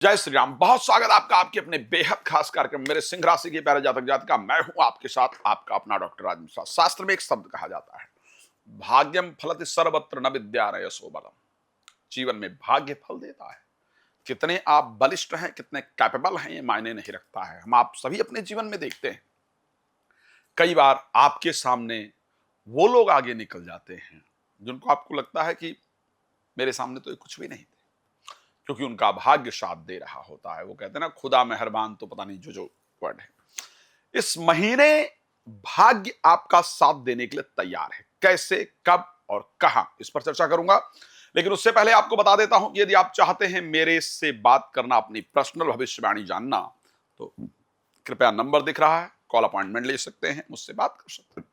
जय श्री राम। बहुत स्वागत आपका आपके अपने बेहद खास कार्यक्रम मेरे सिंह राशि के प्यारे जातक जातिका। मैं हूं आपके साथ आपका अपना डॉक्टर राज मिश्रा। शास्त्र में एक शब्द कहा जाता है, भाग्यम फलति सर्वत्र न विद्यारयसो बलम। जीवन में भाग्य फल देता है। कितने आप बलिष्ठ हैं, कितने कैपेबल हैं, ये मायने नहीं रखता है। हम आप सभी अपने जीवन में देखते हैं, कई बार आपके सामने वो लोग आगे निकल जाते हैं जिनको आपको लगता है कि मेरे सामने तो ये कुछ भी नहीं, क्योंकि उनका भाग्य साथ दे रहा होता है। वो कहते हैं ना, खुदा मेहरबान तो पता नहीं जो वर्ड है। इस महीने भाग्य आपका साथ देने के लिए तैयार है। कैसे, कब और कहां, इस पर चर्चा करूंगा। लेकिन उससे पहले आपको बता देता हूं कि यदि आप चाहते हैं मेरे से बात करना, अपनी पर्सनल भविष्यवाणी जानना, तो कृपया नंबर दिख रहा है, कॉल अपॉइंटमेंट ले सकते हैं, मुझसे बात कर सकते हैं।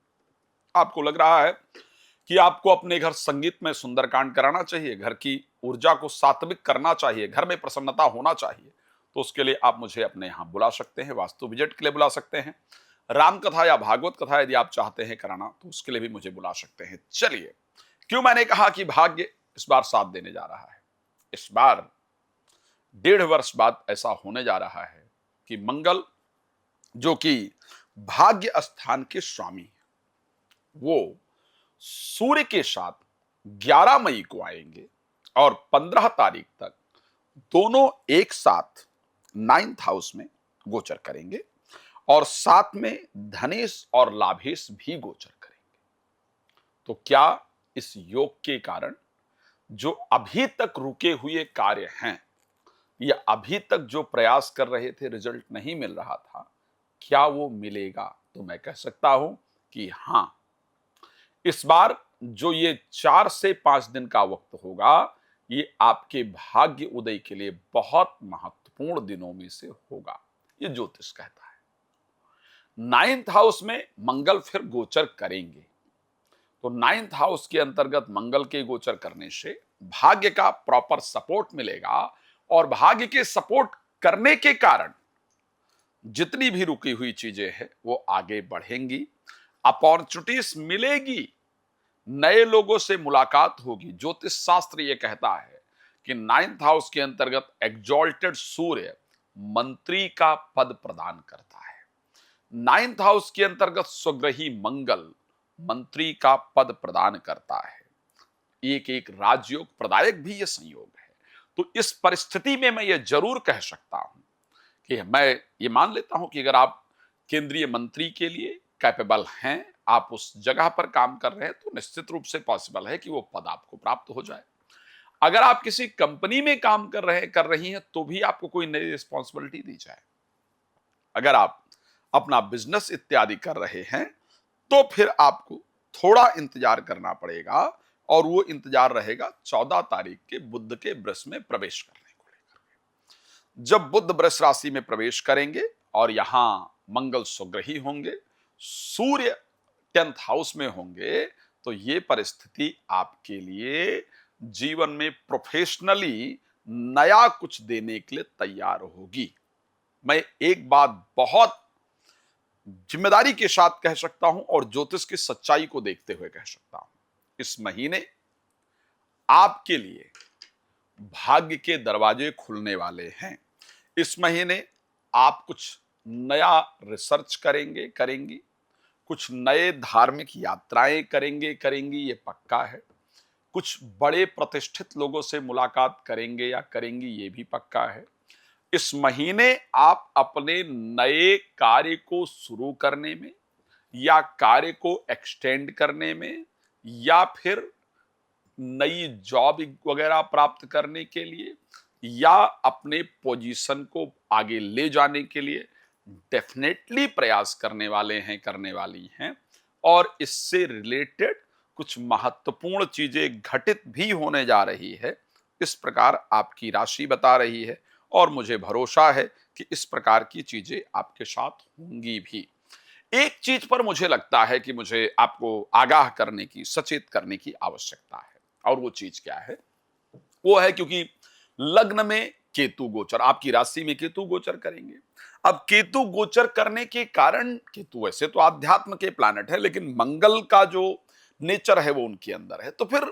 आपको लग रहा है कि आपको अपने घर संगीत में सुंदरकांड कराना चाहिए, घर की ऊर्जा को सात्विक करना चाहिए, घर में प्रसन्नता होना चाहिए, तो उसके लिए आप मुझे अपने यहां बुला सकते हैं। वास्तु विजिट के लिए बुला सकते हैं। राम कथा या भागवत कथा यदि आप चाहते हैं कराना, तो उसके लिए भी मुझे बुला सकते हैं। चलिए, क्यों मैंने कहा कि भाग्य इस बार साथ देने जा रहा है। इस बार 1.5 वर्ष बाद ऐसा होने जा रहा है कि मंगल, जो कि भाग्य स्थान के स्वामी है, वो सूर्य के साथ 11 मई को आएंगे और 15 तारीख तक दोनों एक साथ 9th हाउस में गोचर करेंगे और साथ में धनेश और लाभेश भी गोचर करेंगे। तो क्या इस योग के कारण जो अभी तक रुके हुए कार्य हैं, या अभी तक जो प्रयास कर रहे थे रिजल्ट नहीं मिल रहा था, क्या वो मिलेगा? तो मैं कह सकता हूं कि हां, इस बार जो ये 4 से 5 दिन का वक्त होगा, ये आपके भाग्य उदय के लिए बहुत महत्वपूर्ण दिनों में से होगा, ये ज्योतिष कहता है। 9th हाउस में मंगल फिर गोचर करेंगे, तो 9th हाउस के अंतर्गत मंगल के गोचर करने से भाग्य का प्रॉपर सपोर्ट मिलेगा और भाग्य के सपोर्ट करने के कारण जितनी भी रुकी हुई चीजें हैं वो आगे बढ़ेंगी, अपॉर्चुनिटीज मिलेगी, नए लोगों से मुलाकात होगी। ज्योतिष शास्त्र ये कहता है कि 9th हाउस के अंतर्गत एग्जॉल्टेड सूर्य मंत्री का पद प्रदान करता है। 9th हाउस के अंतर्गत स्वग्रही मंगल मंत्री का पद प्रदान करता है। एक एक राजयोग प्रदायक भी ये संयोग है। तो इस परिस्थिति में मैं ये जरूर कह सकता हूं कि मैं ये मान लेता हूं कि अगर आप केंद्रीय मंत्री के लिए कैपेबल हैं, आप उस जगह पर काम कर रहे हैं, तो निश्चित रूप से पॉसिबल है कि वो पद आपको प्राप्त हो जाए। अगर आप किसी कंपनी में काम कर रही हैं, तो भी आपको कोई नई रिस्पॉन्सिबिलिटी दी जाए। अगर आप अपना बिजनेस इत्यादि कर रहे हैं, तो फिर आपको थोड़ा इंतजार करना पड़ेगा, और वो इंतजार रहेगा 14 तारीख के बुध के वृष में प्रवेश करने को लेकर। जब बुध वृष राशि में प्रवेश करेंगे और यहां मंगल स्वग्रही होंगे, सूर्य 10th हाउस में होंगे, तो ये परिस्थिति आपके लिए जीवन में प्रोफेशनली नया कुछ देने के लिए तैयार होगी। मैं एक बात बहुत जिम्मेदारी के साथ कह सकता हूं और ज्योतिष की सच्चाई को देखते हुए कह सकता हूं, इस महीने आपके लिए भाग्य के दरवाजे खुलने वाले हैं। इस महीने आप कुछ नया रिसर्च करेंगी, कुछ नए धार्मिक यात्राएं करेंगी, ये पक्का है। कुछ बड़े प्रतिष्ठित लोगों से मुलाकात करेंगे या करेंगी, ये भी पक्का है। इस महीने आप अपने नए कार्य को शुरू करने में, या कार्य को एक्सटेंड करने में, या फिर नई जॉब वगैरह प्राप्त करने के लिए, या अपने पोजीशन को आगे ले जाने के लिए डेफिनेटली प्रयास करने वाली हैं। और इससे रिलेटेड कुछ महत्वपूर्ण चीजें घटित भी होने जा रही है। इस प्रकार आपकी राशि बता रही है, और मुझे भरोसा है कि इस प्रकार की चीजें आपके साथ होंगी भी। एक चीज पर मुझे लगता है कि मुझे आपको आगाह करने की, सचेत करने की आवश्यकता है, और वो चीज क्या है? वो है, क्योंकि लग्न में केतु गोचर, आपकी राशि में केतु गोचर करेंगे। अब केतु गोचर करने के कारण, केतु वैसे तो आध्यात्म के प्लैनेट है, लेकिन मंगल का जो नेचर है वो उनके अंदर है, तो फिर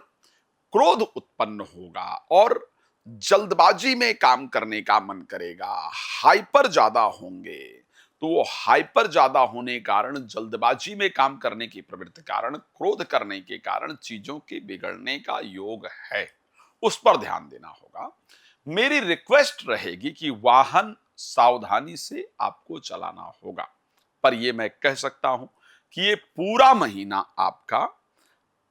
क्रोध उत्पन्न होगा, और जल्दबाजी में काम करने का मन करेगा, हाइपर ज्यादा होंगे। तो वो हाइपर ज्यादा होने कारण, जल्दबाजी में काम करने की प्रवृत्ति कारण, क्रोध करने के कारण चीजों के बिगड़ने का योग है। उस पर ध्यान देना होगा। मेरी रिक्वेस्ट रहेगी कि वाहन सावधानी से आपको चलाना होगा। पर यह मैं कह सकता हूं कि ये पूरा महीना आपका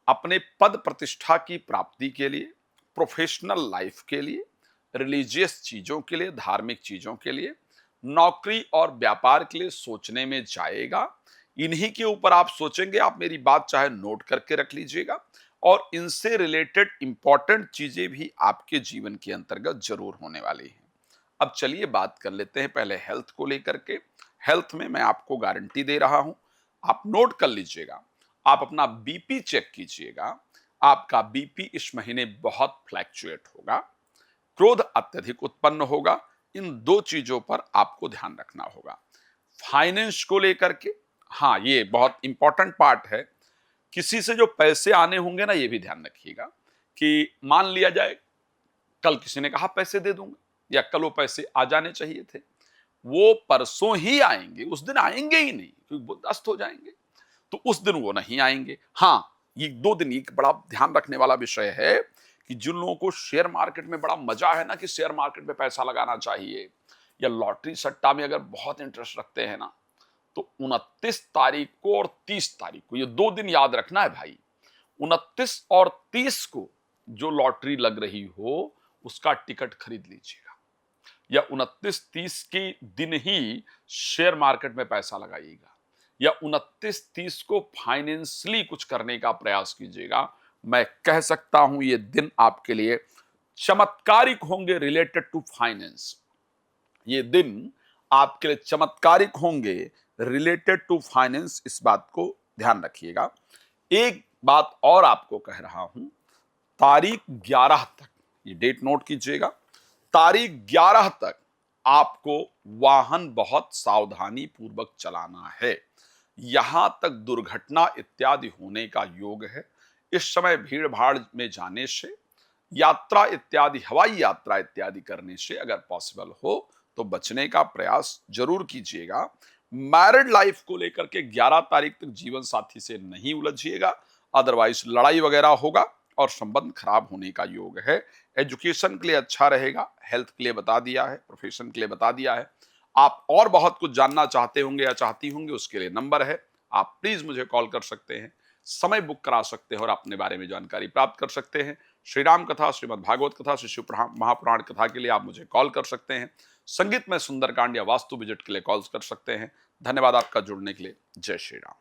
अपने पद प्रतिष्ठा की प्राप्ति के लिए, प्रोफेशनल लाइफ के लिए, रिलीजियस चीजों के लिए, धार्मिक चीजों के लिए, नौकरी और व्यापार के लिए सोचने में जाएगा। इन्हीं के ऊपर आप सोचेंगे। आप मेरी बात चाहे नोट करके रख लीजिएगा, और इनसे रिलेटेड इंपॉर्टेंट चीजें भी आपके जीवन के अंतर्गत जरूर होने वाली हैं। अब चलिए बात कर लेते हैं पहले हेल्थ को लेकर के। हेल्थ में मैं आपको गारंटी दे रहा हूं, आप नोट कर लीजिएगा। आप अपना बीपी चेक कीजिएगा। आपका बीपी इस महीने बहुत फ्लैक्चुएट होगा। क्रोध अत्यधिक उत्पन्न होगा। इन दो चीजों पर आपको ध्यान रखना होगा। फाइनेंस को लेकर के, हाँ, ये बहुत इंपॉर्टेंट पार्ट है। किसी से जो पैसे आने होंगे ना, ये भी ध्यान रखिएगा कि मान लिया जाए कल किसी ने कहा पैसे दे दूंगा, या कल वो पैसे आ जाने चाहिए थे, वो परसों ही आएंगे, उस दिन आएंगे ही नहीं, क्योंकि वो दस्त हो जाएंगे। तो उस दिन वो नहीं आएंगे। हाँ, ये 2 दिन एक बड़ा ध्यान रखने वाला विषय है कि जिन लोगों को शेयर मार्केट में बड़ा मजा है ना, कि शेयर मार्केट में पैसा लगाना चाहिए, या लॉटरी सट्टा में अगर बहुत इंटरेस्ट रखते हैं ना, तो 29 तारीख को और 30 तारीख को, ये 2 दिन याद रखना है भाई। 29 और 30 को जो लॉटरी लग रही हो, उसका टिकट खरीद लीजिएगा, या 29-30 के दिन ही शेयर मार्केट में पैसा लगाइएगा, या 29-30 को फाइनेंशियली कुछ करने का प्रयास कीजिएगा। मैं कह सकता हूं ये दिन आपके लिए चमत्कारिक होंगे रिलेटेड टू फाइनेंस। ये दिन आपके लिए चमत्कारिक होंगे रिलेटेड टू फाइनेंस। इस बात को ध्यान रखिएगा। एक बात और आपको कह रहा हूं, तारीख 11 तक, ये डेट नोट कीजिएगा, तारीख 11 तक आपको वाहन बहुत सावधानी पूर्वक चलाना है। यहां तक दुर्घटना इत्यादि होने का योग है। इस समय भीड़ भाड़ में जाने से, यात्रा इत्यादि, हवाई यात्रा इत्यादि करने से अगर पॉसिबल हो तो बचने का प्रयास जरूर कीजिएगा। मैरिड लाइफ को लेकर के 11 तारीख तक जीवन साथी से नहीं उलझिएगा, अदरवाइज लड़ाई वगैरह होगा और संबंध खराब होने का योग है। एजुकेशन के लिए अच्छा रहेगा, हेल्थ के लिए बता दिया है, प्रोफेशन के लिए बता दिया है। आप और बहुत कुछ जानना चाहते होंगे या चाहती होंगे, उसके लिए नंबर है, आप प्लीज मुझे कॉल कर सकते हैं, समय बुक करा सकते हैं और अपने बारे में जानकारी प्राप्त कर सकते हैं। श्री राम कथा, श्रीमद् भागवत कथा, श्री शिव महापुराण कथा के लिए आप मुझे कॉल कर सकते हैं। संगीत में सुंदरकांड या वास्तु विजिट के लिए कॉल कर सकते हैं। धन्यवाद आपका जुड़ने के लिए। जय श्री राम।